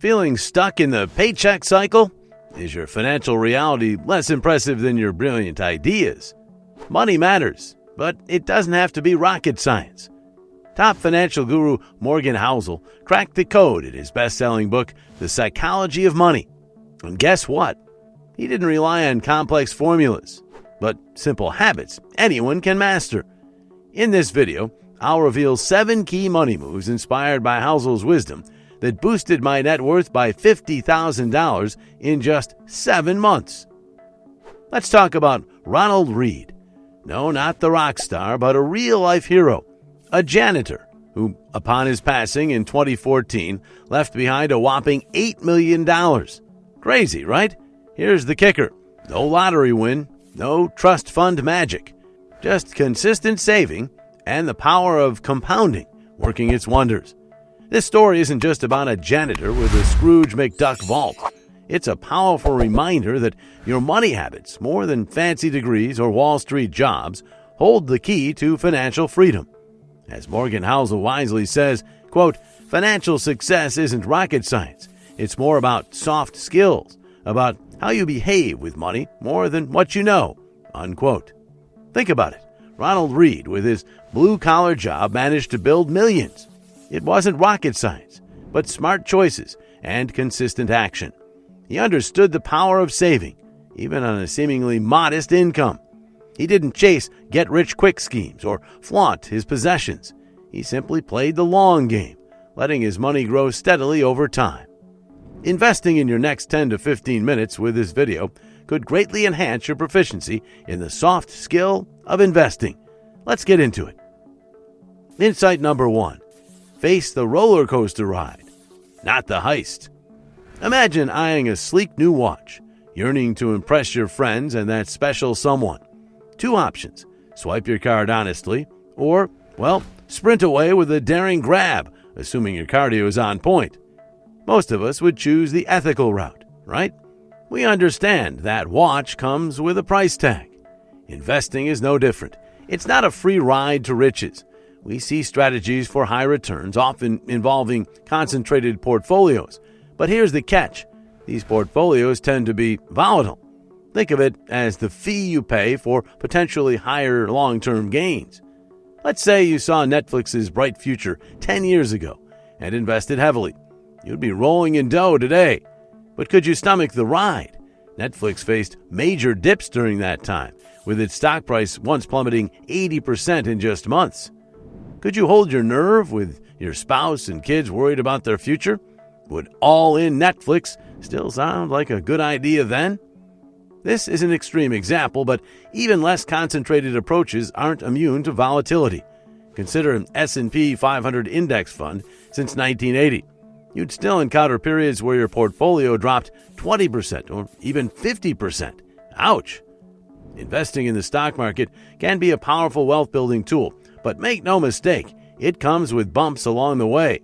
Feeling stuck in the paycheck cycle? Is your financial reality less impressive than your brilliant ideas? Money matters, but it doesn't have to be rocket science. Top financial guru Morgan Housel cracked the code in his best-selling book, The Psychology of Money. And guess what? He didn't rely on complex formulas, but simple habits anyone can master. In this video, I'll reveal 7 key money moves inspired by Housel's wisdom that boosted my net worth by $50,000 in just 7 months. Let's talk about Ronald Reed. No, not the rock star, but a real-life hero, a janitor who, upon his passing in 2014, left behind a whopping $8 million. Crazy, right? Here's the kicker. No lottery win, no trust fund magic, just consistent saving and the power of compounding working its wonders. This story isn't just about a janitor with a Scrooge McDuck vault. It's a powerful reminder that your money habits, more than fancy degrees or Wall Street jobs, hold the key to financial freedom. As Morgan Housel wisely says, quote, "Financial success isn't rocket science. It's more about soft skills, about how you behave with money more than what you know," unquote. Think about it. Ronald Reed, with his blue-collar job, managed to build millions. It wasn't rocket science, but smart choices and consistent action. He understood the power of saving, even on a seemingly modest income. He didn't chase get-rich-quick schemes or flaunt his possessions. He simply played the long game, letting his money grow steadily over time. Investing in your next 10 to 15 minutes with this video could greatly enhance your proficiency in the soft skill of investing. Let's get into it. Insight number 1. Face the roller coaster ride, not the heist. Imagine eyeing a sleek new watch, yearning to impress your friends and that special someone. 2 options: swipe your card honestly, or, sprint away with a daring grab, assuming your cardio is on point. Most of us would choose the ethical route, right? We understand that watch comes with a price tag. Investing is no different. It's not a free ride to riches. We see strategies for high returns, often involving concentrated portfolios. But here's the catch. These portfolios tend to be volatile. Think of it as the fee you pay for potentially higher long-term gains. Let's say you saw Netflix's bright future 10 years ago and invested heavily. You'd be rolling in dough today. But could you stomach the ride? Netflix faced major dips during that time, with its stock price once plummeting 80% in just months. Could you hold your nerve with your spouse and kids worried about their future? Would all-in Netflix still sound like a good idea then? This is an extreme example, but even less concentrated approaches aren't immune to volatility. Consider an S&P 500 index fund since 1980. You'd still encounter periods where your portfolio dropped 20% or even 50%. Ouch! Investing in the stock market can be a powerful wealth-building tool, but make no mistake, it comes with bumps along the way.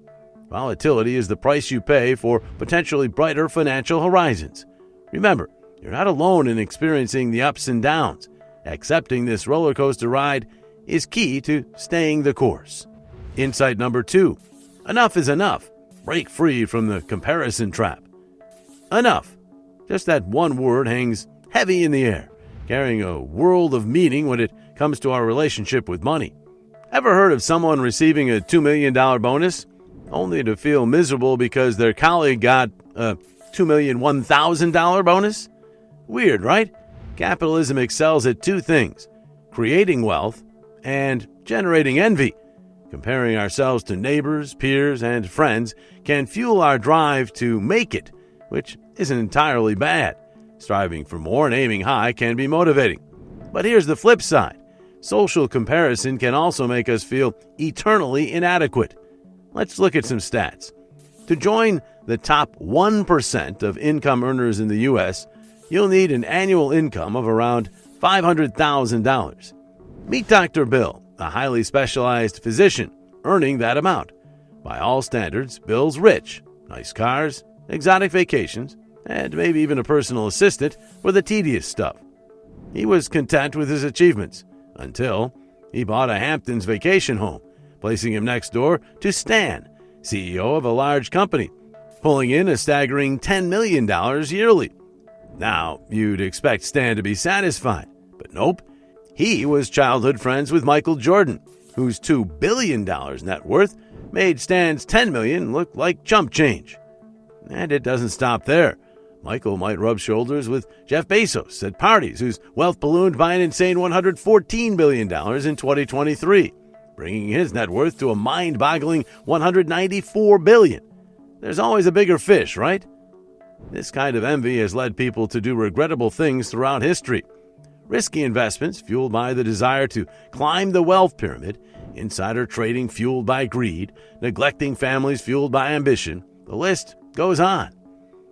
Volatility is the price you pay for potentially brighter financial horizons. Remember, you're not alone in experiencing the ups and downs. Accepting this roller coaster ride is key to staying the course. Insight number 2. Enough is enough. Break free from the comparison trap. Enough. Just that one word hangs heavy in the air, carrying a world of meaning when it comes to our relationship with money. Ever heard of someone receiving a $2 million bonus, only to feel miserable because their colleague got a $2,001,000 bonus? Weird, right? Capitalism excels at 2 things: creating wealth and generating envy. Comparing ourselves to neighbors, peers, and friends can fuel our drive to make it, which isn't entirely bad. Striving for more and aiming high can be motivating. But here's the flip side. Social comparison can also make us feel eternally inadequate. Let's look at some stats. To join the top 1% of income earners in the U.S., you'll need an annual income of around $500,000. Meet Dr. Bill, a highly specialized physician, earning that amount. By all standards, Bill's rich. Nice cars, exotic vacations, and maybe even a personal assistant for the tedious stuff. He was content with his achievements until he bought a Hamptons vacation home, placing him next door to Stan, CEO of a large company. pulling in a staggering $10 million yearly. Now, you'd expect Stan to be satisfied, but nope. He was childhood friends with Michael Jordan, whose $2 billion net worth made Stan's $10 million look like chump change. And it doesn't stop there. Michael might rub shoulders with Jeff Bezos at parties, whose wealth ballooned by an insane $114 billion in 2023, bringing his net worth to a mind-boggling $194 billion. There's always a bigger fish, right? This kind of envy has led people to do regrettable things throughout history. Risky investments fueled by the desire to climb the wealth pyramid, insider trading fueled by greed, neglecting families fueled by ambition. The list goes on.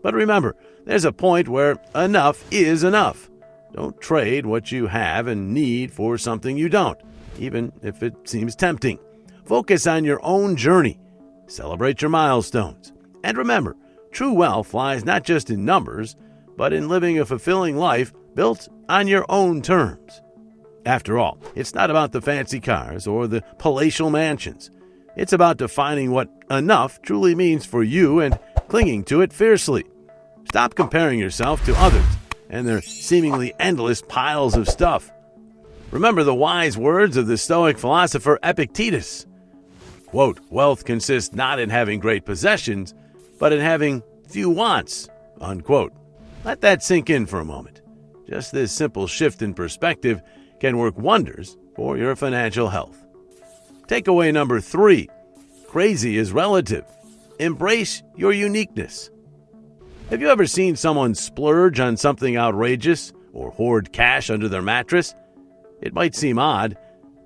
But remember, there's a point where enough is enough. Don't trade what you have and need for something you don't, even if it seems tempting. Focus on your own journey. Celebrate your milestones. And remember, true wealth lies not just in numbers, but in living a fulfilling life built on your own terms. After all, it's not about the fancy cars or the palatial mansions. It's about defining what enough truly means for you and clinging to it fiercely. Stop comparing yourself to others and their seemingly endless piles of stuff. Remember the wise words of the Stoic philosopher Epictetus. Quote, "Wealth consists not in having great possessions, but in having few wants." Unquote. Let that sink in for a moment. Just this simple shift in perspective can work wonders for your financial health. Takeaway number 3. Crazy is relative. Embrace your uniqueness. Have you ever seen someone splurge on something outrageous or hoard cash under their mattress? It might seem odd,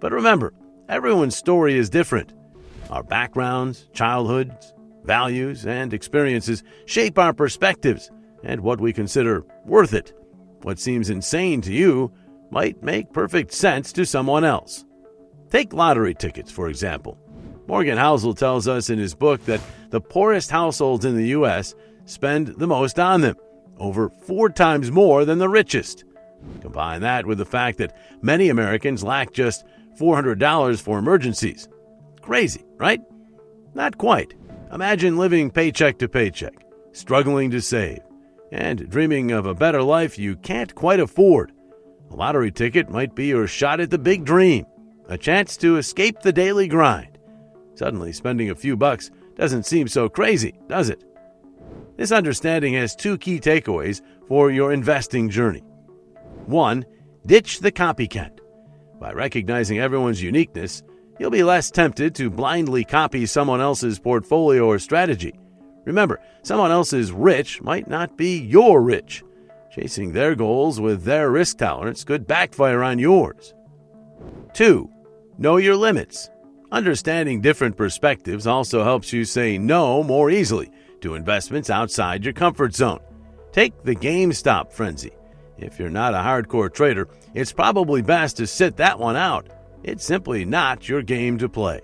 but remember, everyone's story is different. Our backgrounds, childhoods, values, and experiences shape our perspectives and what we consider worth it. What seems insane to you might make perfect sense to someone else. Take lottery tickets, for example. Morgan Housel tells us in his book that the poorest households in the U.S. spend the most on them, over 4 times more than the richest. Combine that with the fact that many Americans lack just $400 for emergencies. Crazy, right? Not quite. Imagine living paycheck to paycheck, struggling to save, and dreaming of a better life you can't quite afford. A lottery ticket might be your shot at the big dream, a chance to escape the daily grind. Suddenly, spending a few bucks doesn't seem so crazy, does it? This understanding has 2 key takeaways for your investing journey. 1. Ditch the copycat. By recognizing everyone's uniqueness, you'll be less tempted to blindly copy someone else's portfolio or strategy. Remember, someone else's rich might not be your rich. Chasing their goals with their risk tolerance could backfire on yours. 2. Know your limits. Understanding different perspectives also helps you say no more easily to investments outside your comfort zone. Take the GameStop frenzy. If you're not a hardcore trader, it's probably best to sit that one out. It's simply not your game to play.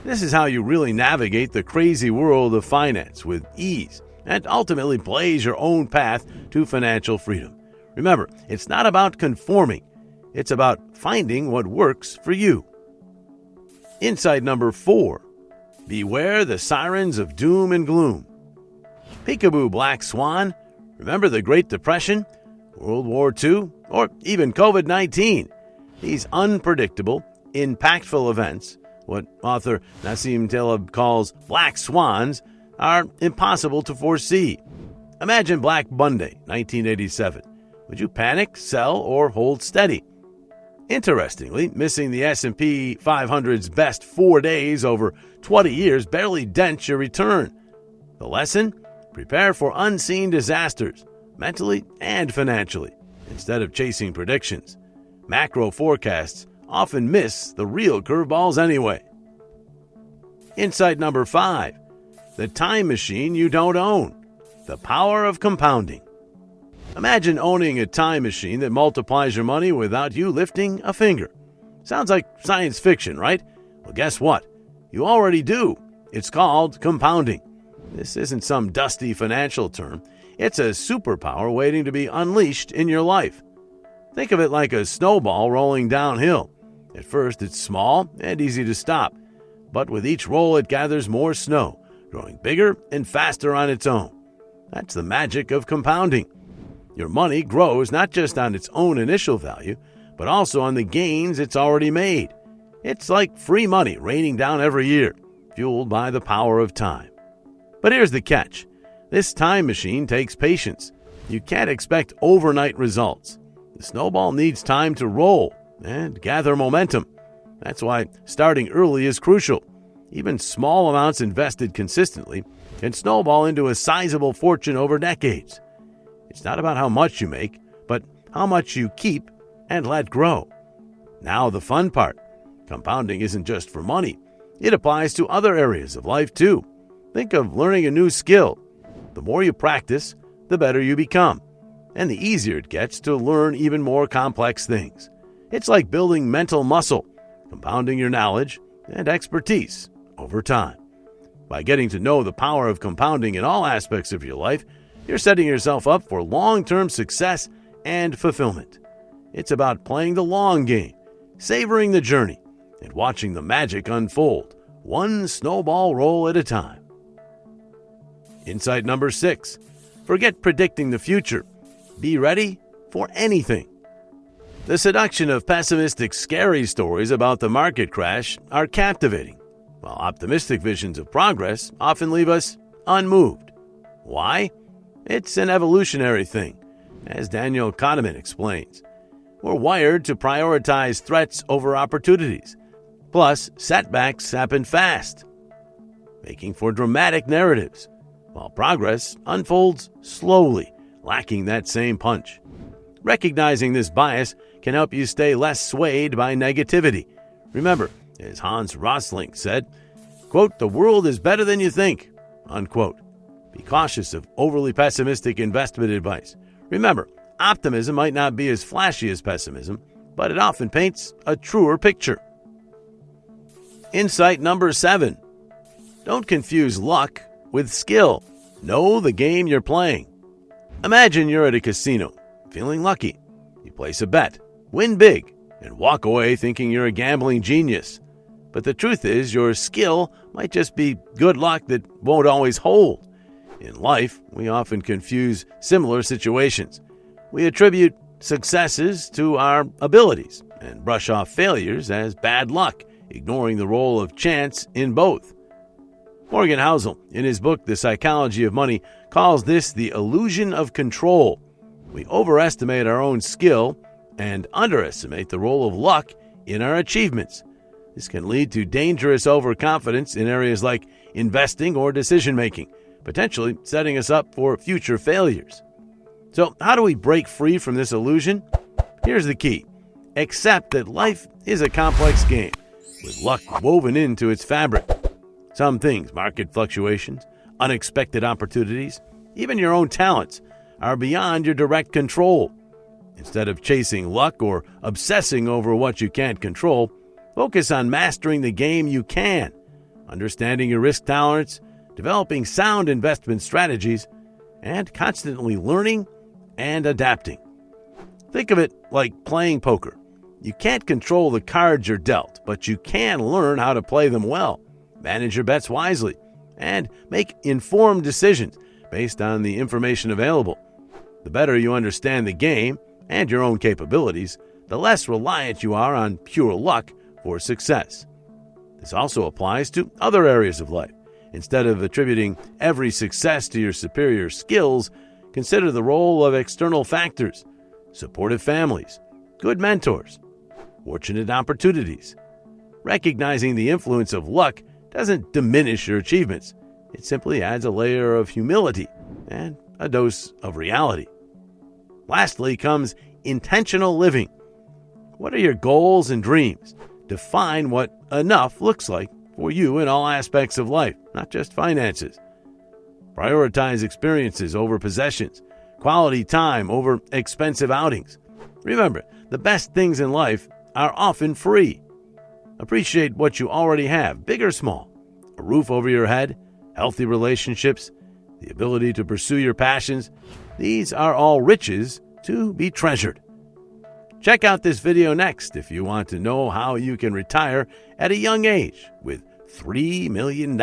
This is how you really navigate the crazy world of finance with ease and ultimately blaze your own path to financial freedom. Remember, it's not about conforming. It's about finding what works for you. Insight number 4. Beware the sirens of doom and gloom. Peekaboo Black Swan. Remember the Great Depression, World War II, or even COVID-19? These unpredictable, impactful events, what author Nassim Taleb calls black swans, are impossible to foresee. Imagine Black Monday, 1987. Would you panic, sell, or hold steady? Interestingly, missing the S&P 500's best 4 days over 20 years barely dents your return. The lesson? Prepare for unseen disasters, mentally and financially, instead of chasing predictions. Macro forecasts often miss the real curveballs anyway. Insight number 5. The time machine you don't own. The power of compounding. Imagine owning a time machine that multiplies your money without you lifting a finger. Sounds like science fiction, right? Well, guess what? You already do. It's called compounding. This isn't some dusty financial term. It's a superpower waiting to be unleashed in your life. Think of it like a snowball rolling downhill. At first, it's small and easy to stop. But with each roll, it gathers more snow, growing bigger and faster on its own. That's the magic of compounding. Your money grows not just on its own initial value, but also on the gains it's already made. It's like free money raining down every year, fueled by the power of time. But here's the catch. This time machine takes patience. You can't expect overnight results. The snowball needs time to roll and gather momentum. That's why starting early is crucial. Even small amounts invested consistently can snowball into a sizable fortune over decades. It's not about how much you make, but how much you keep and let grow. Now the fun part. Compounding isn't just for money. It applies to other areas of life too. Think of learning a new skill. The more you practice, the better you become, and the easier it gets to learn even more complex things. It's like building mental muscle, compounding your knowledge and expertise over time. By getting to know the power of compounding in all aspects of your life, you're setting yourself up for long-term success and fulfillment. It's about playing the long game, savoring the journey, and watching the magic unfold, one snowball roll at a time. Insight number 6. Forget predicting the future. Be ready for anything. The seduction of pessimistic, scary stories about the market crash are captivating, while optimistic visions of progress often leave us unmoved. Why? It's an evolutionary thing, as Daniel Kahneman explains. We're wired to prioritize threats over opportunities. Plus, setbacks happen fast, making for dramatic narratives, while progress unfolds slowly, lacking that same punch. Recognizing this bias can help you stay less swayed by negativity. Remember, as Hans Rosling said, quote, "The world is better than you think," unquote. Be cautious of overly pessimistic investment advice. Remember, optimism might not be as flashy as pessimism, but it often paints a truer picture. Insight number 7. Don't confuse luck with skill. Know the game you're playing. Imagine you're at a casino, feeling lucky. You place a bet, win big, and walk away thinking you're a gambling genius. But the truth is, your skill might just be good luck that won't always hold. In life, we often confuse similar situations. We attribute successes to our abilities and brush off failures as bad luck, ignoring the role of chance in both. Morgan Housel, in his book The Psychology of Money, calls this the illusion of control. We overestimate our own skill and underestimate the role of luck in our achievements. This can lead to dangerous overconfidence in areas like investing or decision-making, potentially setting us up for future failures. So, how do we break free from this illusion? Here's the key. Accept that life is a complex game, with luck woven into its fabric. Some things, market fluctuations, unexpected opportunities, even your own talents, are beyond your direct control. Instead of chasing luck or obsessing over what you can't control, focus on mastering the game you can, understanding your risk tolerance, developing sound investment strategies, and constantly learning and adapting. Think of it like playing poker. You can't control the cards you're dealt, but you can learn how to play them well, manage your bets wisely, and make informed decisions based on the information available. The better you understand the game and your own capabilities, the less reliant you are on pure luck for success. This also applies to other areas of life. Instead of attributing every success to your superior skills, consider the role of external factors, supportive families, good mentors, fortunate opportunities. Recognizing the influence of luck doesn't diminish your achievements. It simply adds a layer of humility and a dose of reality. Lastly comes intentional living. What are your goals and dreams? Define what enough looks like for you in all aspects of life, not just finances. Prioritize experiences over possessions, quality time over expensive outings. Remember, the best things in life are often free. Appreciate what you already have, big or small. A roof over your head, healthy relationships, the ability to pursue your passions. These are all riches to be treasured. Check out this video next if you want to know how you can retire at a young age with $3 million.